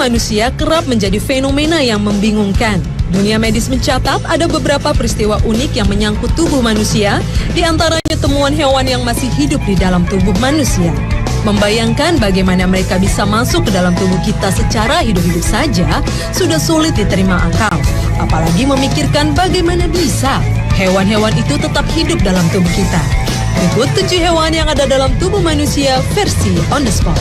manusia kerap menjadi fenomena yang membingungkan. Dunia medis mencatat ada beberapa peristiwa unik yang menyangkut tubuh manusia, di antaranya temuan hewan yang masih hidup di dalam tubuh manusia. Membayangkan bagaimana mereka bisa masuk ke dalam tubuh kita secara hidup-hidup saja sudah sulit diterima akal. Apalagi memikirkan bagaimana bisa hewan-hewan itu tetap hidup dalam tubuh kita. Berikut 7 hewan yang ada dalam tubuh manusia versi on the spot.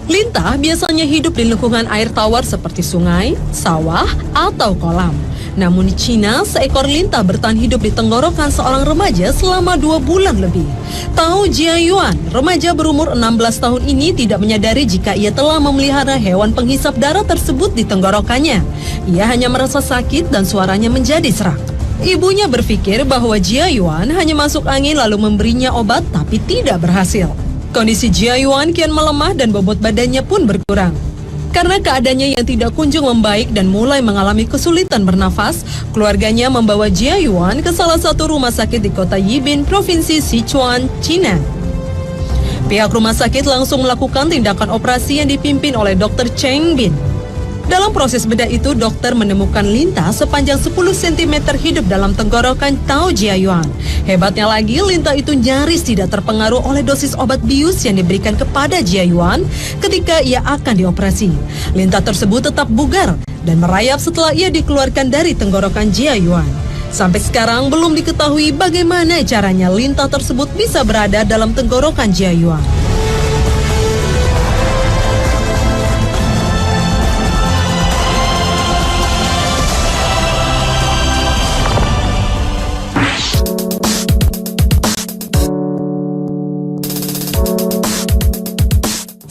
Lintah biasanya hidup di lingkungan air tawar seperti sungai, sawah, atau kolam. Namun di Cina, seekor lintah bertahan hidup di tenggorokan seorang remaja selama 2 bulan lebih. Tao Jiayuan, remaja berumur 16 tahun ini tidak menyadari jika ia telah memelihara hewan penghisap darah tersebut di tenggorokannya. Ia hanya merasa sakit dan suaranya menjadi serak. Ibunya berpikir bahwa Jiayuan hanya masuk angin lalu memberinya obat tapi tidak berhasil. Kondisi Jiayuan kian melemah dan bobot badannya pun berkurang. Karena keadaannya yang tidak kunjung membaik dan mulai mengalami kesulitan bernafas, keluarganya membawa Jiayuan ke salah satu rumah sakit di kota Yibin, Provinsi Sichuan, China. Pihak rumah sakit langsung melakukan tindakan operasi yang dipimpin oleh Dr. Cheng Bin. Dalam proses bedah itu, dokter menemukan lintah sepanjang 10 cm hidup dalam tenggorokan Tao Jiayuan. Hebatnya lagi, lintah itu nyaris tidak terpengaruh oleh dosis obat bius yang diberikan kepada Jiayuan ketika ia akan dioperasi. Lintah tersebut tetap bugar dan merayap setelah ia dikeluarkan dari tenggorokan Jiayuan. Sampai sekarang belum diketahui bagaimana caranya lintah tersebut bisa berada dalam tenggorokan Jiayuan.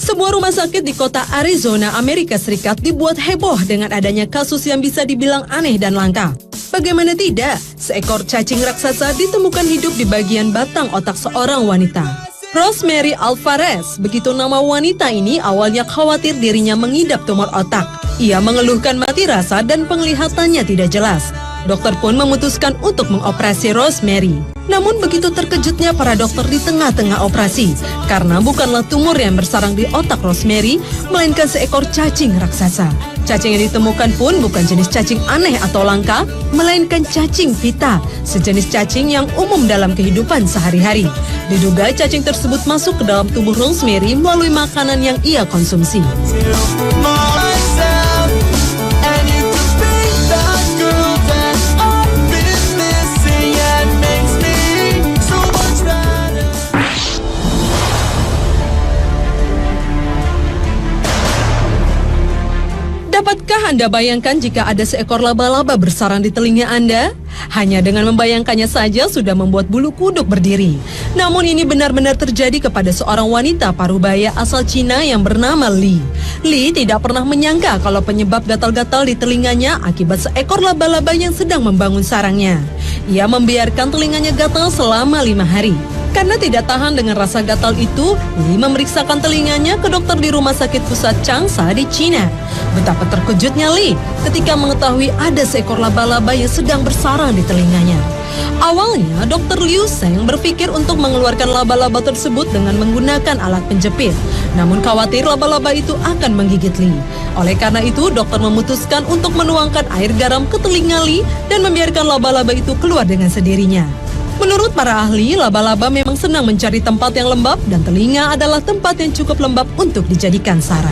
Sebuah rumah sakit di kota Arizona, Amerika Serikat dibuat heboh dengan adanya kasus yang bisa dibilang aneh dan langka. Bagaimana tidak, seekor cacing raksasa ditemukan hidup di bagian batang otak seorang wanita. Rosemary Alvarez, begitu nama wanita ini, awalnya khawatir dirinya mengidap tumor otak. Ia mengeluhkan mati rasa dan penglihatannya tidak jelas. Dokter pun memutuskan untuk mengoperasi Rosemary. Namun begitu terkejutnya para dokter di tengah-tengah operasi, karena bukanlah tumor yang bersarang di otak Rosemary, melainkan seekor cacing raksasa. Cacing yang ditemukan pun bukan jenis cacing aneh atau langka, melainkan cacing pita, sejenis cacing yang umum dalam kehidupan sehari-hari. Diduga cacing tersebut masuk ke dalam tubuh Rosemary melalui makanan yang ia konsumsi. Dapatkah Anda bayangkan jika ada seekor laba-laba bersarang di telinga Anda? Hanya dengan membayangkannya saja sudah membuat bulu kuduk berdiri. Namun ini benar-benar terjadi kepada seorang wanita parubaya asal Cina yang bernama Li. Li tidak pernah menyangka kalau penyebab gatal-gatal di telinganya akibat seekor laba-laba yang sedang membangun sarangnya. Ia membiarkan telinganya gatal selama 5 hari. Karena tidak tahan dengan rasa gatal itu, Li memeriksakan telinganya ke dokter di rumah sakit pusat Changsha di China. Betapa terkejutnya Li ketika mengetahui ada seekor laba-laba yang sedang bersarang di telinganya. Awalnya, Dr. Liu Seng berpikir untuk mengeluarkan laba-laba tersebut dengan menggunakan alat penjepit. Namun khawatir laba-laba itu akan menggigit Li. Oleh karena itu, dokter memutuskan untuk menuangkan air garam ke telinga Li dan membiarkan laba-laba itu keluar dengan sendirinya. Menurut para ahli, laba-laba memang senang mencari tempat yang lembab dan telinga adalah tempat yang cukup lembab untuk dijadikan sarang.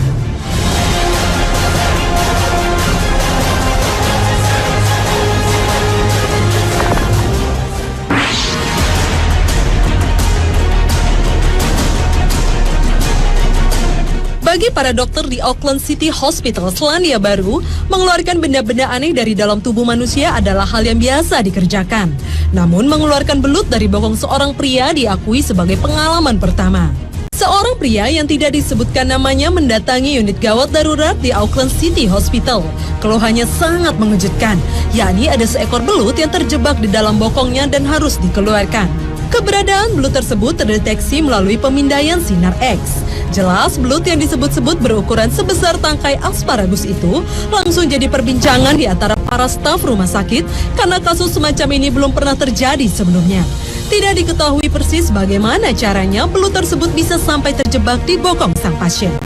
Bagi para dokter di Auckland City Hospital, Selandia Baru, mengeluarkan benda-benda aneh dari dalam tubuh manusia adalah hal yang biasa dikerjakan. Namun mengeluarkan belut dari bokong seorang pria diakui sebagai pengalaman pertama. Seorang pria yang tidak disebutkan namanya mendatangi unit gawat darurat di Auckland City Hospital. Keluhannya sangat mengejutkan, yakni ada seekor belut yang terjebak di dalam bokongnya dan harus dikeluarkan. Keberadaan belut tersebut terdeteksi melalui pemindaian sinar X. Jelas, belut yang disebut-sebut berukuran sebesar tangkai asparagus itu langsung jadi perbincangan di antara para staf rumah sakit karena kasus semacam ini belum pernah terjadi sebelumnya. Tidak diketahui persis bagaimana caranya belut tersebut bisa sampai terjebak di bokong sang pasien.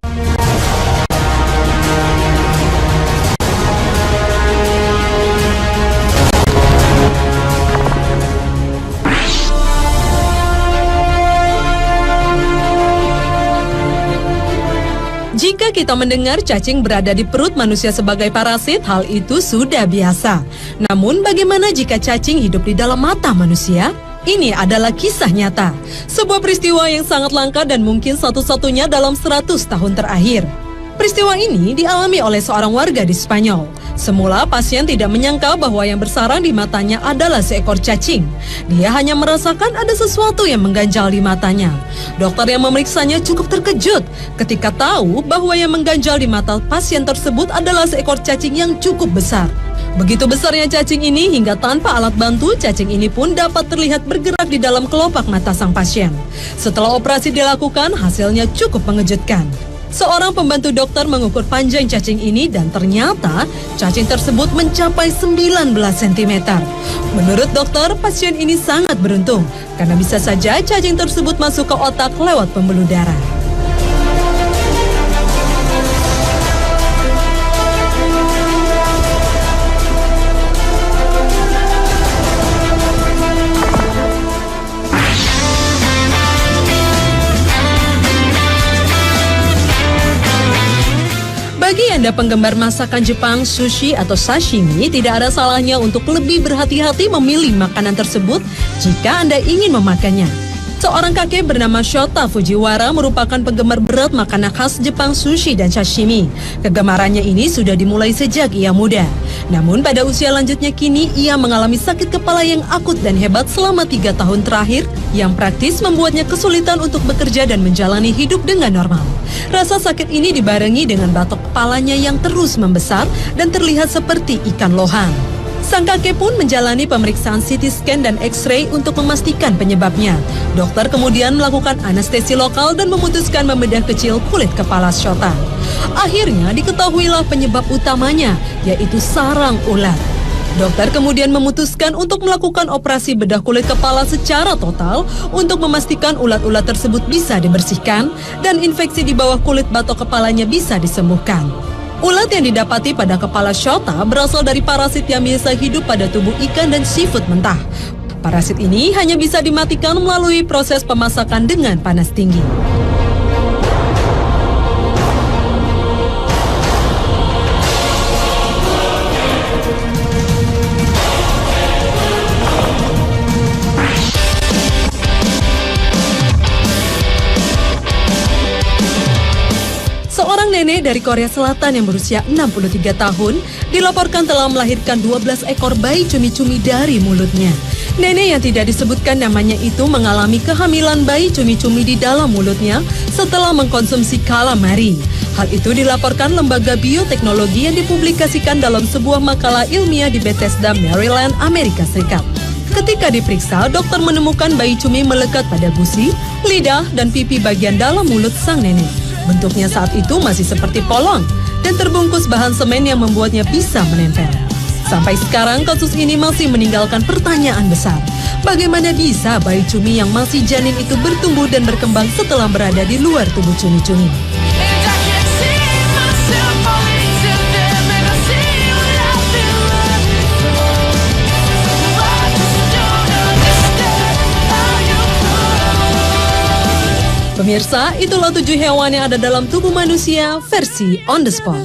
Jika kita mendengar cacing berada di perut manusia sebagai parasit, hal itu sudah biasa. Namun bagaimana jika cacing hidup di dalam mata manusia? Ini adalah kisah nyata. Sebuah peristiwa yang sangat langka dan mungkin satu-satunya dalam 100 tahun terakhir. Peristiwa ini dialami oleh seorang warga di Spanyol. Semula pasien tidak menyangka bahwa yang bersarang di matanya adalah seekor cacing. Dia hanya merasakan ada sesuatu yang mengganjal di matanya. Dokter yang memeriksanya cukup terkejut ketika tahu bahwa yang mengganjal di mata pasien tersebut adalah seekor cacing yang cukup besar. Begitu besarnya cacing ini hingga tanpa alat bantu, cacing ini pun dapat terlihat bergerak di dalam kelopak mata sang pasien. Setelah operasi dilakukan, hasilnya cukup mengejutkan. Seorang pembantu dokter mengukur panjang cacing ini dan ternyata cacing tersebut mencapai 19 cm. Menurut dokter, pasien ini sangat beruntung karena bisa saja cacing tersebut masuk ke otak lewat pembuluh darah. Bagi Anda penggemar masakan Jepang, sushi atau sashimi, tidak ada salahnya untuk lebih berhati-hati memilih makanan tersebut jika Anda ingin memakannya. Seorang kakek bernama Shota Fujiwara merupakan penggemar berat makanan khas Jepang, sushi dan sashimi. Kegemarannya ini sudah dimulai sejak ia muda. Namun pada usia lanjutnya kini ia mengalami sakit kepala yang akut dan hebat selama 3 tahun terakhir yang praktis membuatnya kesulitan untuk bekerja dan menjalani hidup dengan normal. Rasa sakit ini dibarengi dengan batok kepalanya yang terus membesar dan terlihat seperti ikan lohang. Sang kakek pun menjalani pemeriksaan CT scan dan X-ray untuk memastikan penyebabnya. Dokter kemudian melakukan anestesi lokal dan memutuskan membedah kecil kulit kepala Shota. Akhirnya diketahuilah penyebab utamanya, yaitu sarang ular. Dokter kemudian memutuskan untuk melakukan operasi bedah kulit kepala secara total untuk memastikan ulat-ulat tersebut bisa dibersihkan dan infeksi di bawah kulit batok kepalanya bisa disembuhkan. Ulat yang didapati pada kepala Shota berasal dari parasit yang biasa hidup pada tubuh ikan dan seafood mentah. Parasit ini hanya bisa dimatikan melalui proses pemasakan dengan panas tinggi. Seorang nenek dari Korea Selatan yang berusia 63 tahun dilaporkan telah melahirkan 12 ekor bayi cumi-cumi dari mulutnya. Nenek yang tidak disebutkan namanya itu mengalami kehamilan bayi cumi-cumi di dalam mulutnya setelah mengkonsumsi calamari. Hal itu dilaporkan lembaga bioteknologi yang dipublikasikan dalam sebuah makalah ilmiah di Bethesda, Maryland, Amerika Serikat. Ketika diperiksa, dokter menemukan bayi cumi melekat pada gusi, lidah, dan pipi bagian dalam mulut sang nenek. Bentuknya saat itu masih seperti polong dan terbungkus bahan semen yang membuatnya bisa menempel. Sampai sekarang kasus ini masih meninggalkan pertanyaan besar. Bagaimana bisa bayi cumi yang masih janin itu bertumbuh dan berkembang setelah berada di luar tubuh cumi-cumi? Pemirsa, itulah 7 hewan yang ada dalam tubuh manusia versi On The Spot.